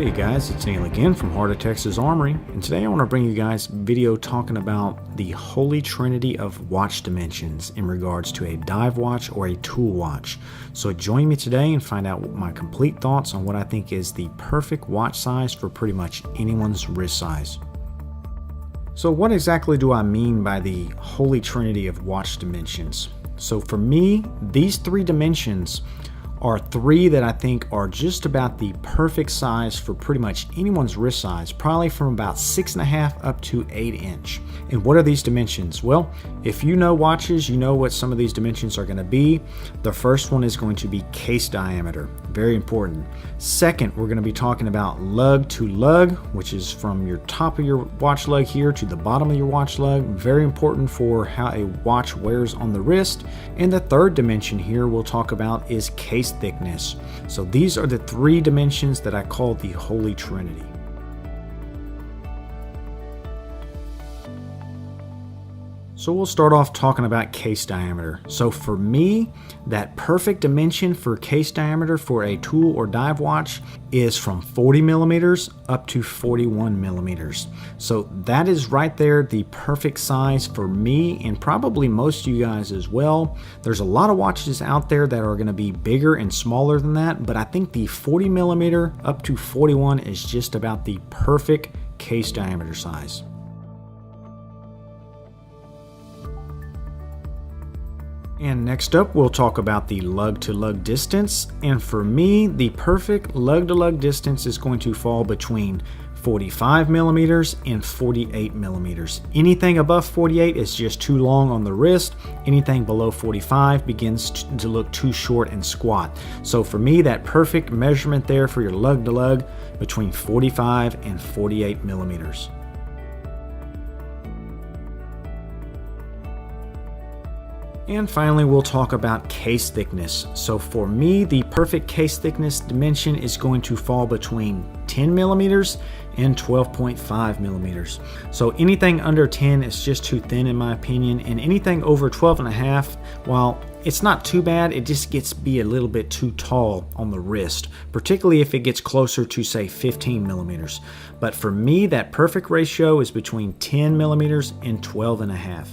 Hey guys, it's Neil again from Heart of Texas Armory, and today I want to bring you guys a video talking about the Holy Trinity of watch dimensions in regards to a dive watch or a tool watch. So join me today and find out my complete thoughts on what I think is the perfect watch size for pretty much anyone's wrist size. So what exactly do I mean by the Holy Trinity of watch dimensions? So for me, these three dimensions are three that I think are just about the perfect size for pretty much anyone's wrist size, probably from about 6.5 up to 8 inch. And what are these dimensions? Well, if you know watches, you know what some of these dimensions are going to be. The first one is going to be case diameter, very important. Second, we're going to be talking about lug to lug, which is from your top of your watch lug here to the bottom of your watch lug, very important for how a watch wears on the wrist. And the third dimension here we'll talk about is case thickness. So these are the three dimensions that I call the Holy Trinity. So we'll start off talking about case diameter. So for me, that perfect dimension for case diameter for a tool or dive watch is from 40 millimeters up to 41 millimeters. So that is right there the perfect size for me and probably most of you guys as well. There's a lot of watches out there that are going to be bigger and smaller than that, but I think the 40 millimeter up to 41 is just about the perfect case diameter size. And next up, we'll talk about the lug-to-lug distance. And for me, the perfect lug-to-lug distance is going to fall between 45 millimeters and 48 millimeters. Anything above 48 is just too long on the wrist. Anything below 45 begins to look too short and squat. So for me, that perfect measurement there for your lug-to-lug between 45 and 48 millimeters. And finally, we'll talk about case thickness. So for me, the perfect case thickness dimension is going to fall between 10 millimeters and 12.5 millimeters. So anything under 10 is just too thin in my opinion, and anything over 12.5, while it's not too bad, it just gets to be a little bit too tall on the wrist, particularly if it gets closer to say 15 millimeters. But for me, that perfect ratio is between 10 millimeters and 12.5.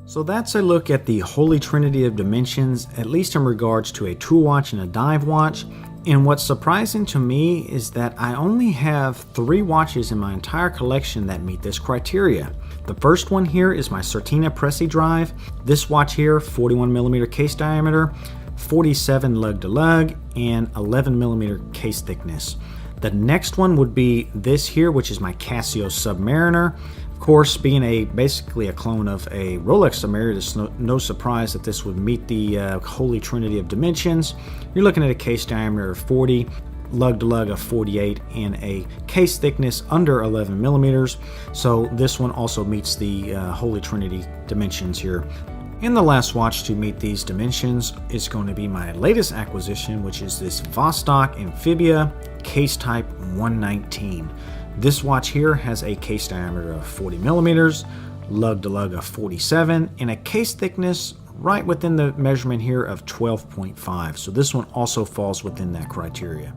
So that's a look at the Holy Trinity of dimensions, at least in regards to a tool watch and a dive watch. And what's surprising to me is that I only have 3 watches in my entire collection that meet this criteria. The first one here is my Certina Presi Drive. This watch here, 41 millimeter case diameter, 47 lug to lug, and 11 millimeter case thickness. The next one would be this here, which is my Casio Submariner. Of course, being basically a clone of a Rolex Submariner, it's no surprise that this would meet the Holy Trinity of dimensions. You're looking at a case diameter of 40, lug to lug of 48, and a case thickness under 11 millimeters. So this one also meets the Holy Trinity dimensions here. And the last watch to meet these dimensions is going to be my latest acquisition, which is this Vostok Amphibia Case Type 119. This watch here has a case diameter of 40 millimeters, lug to lug of 47, and a case thickness right within the measurement here of 12.5. So this one also falls within that criteria.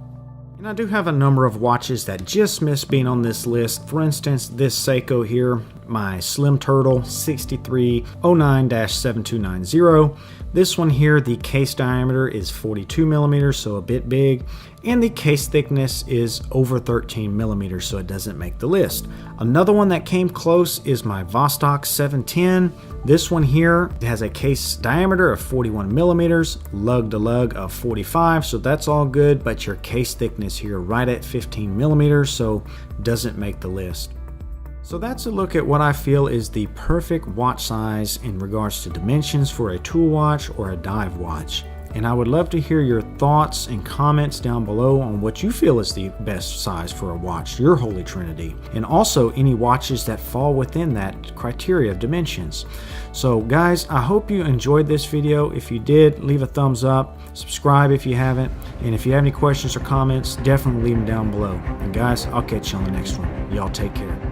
And I do have a number of watches that just missed being on this list. For instance, this Seiko here, my Slim Turtle 6309-7290. This one here, the case diameter is 42 millimeters, so a bit big, and the case thickness is over 13 millimeters, so it doesn't make the list. Another one that came close is my Vostok 710. This one here has a case diameter of 41 millimeters, lug to lug of 45, so that's all good, but your case thickness here right at 15 millimeters, so doesn't make the list. So that's a look at what I feel is the perfect watch size in regards to dimensions for a tool watch or a dive watch. And I would love to hear your thoughts and comments down below on what you feel is the best size for a watch, your Holy Trinity, and also any watches that fall within that criteria of dimensions. So guys, I hope you enjoyed this video. If you did, leave a thumbs up, subscribe if you haven't, and if you have any questions or comments, definitely leave them down below. And guys, I'll catch you on the next one. Y'all take care.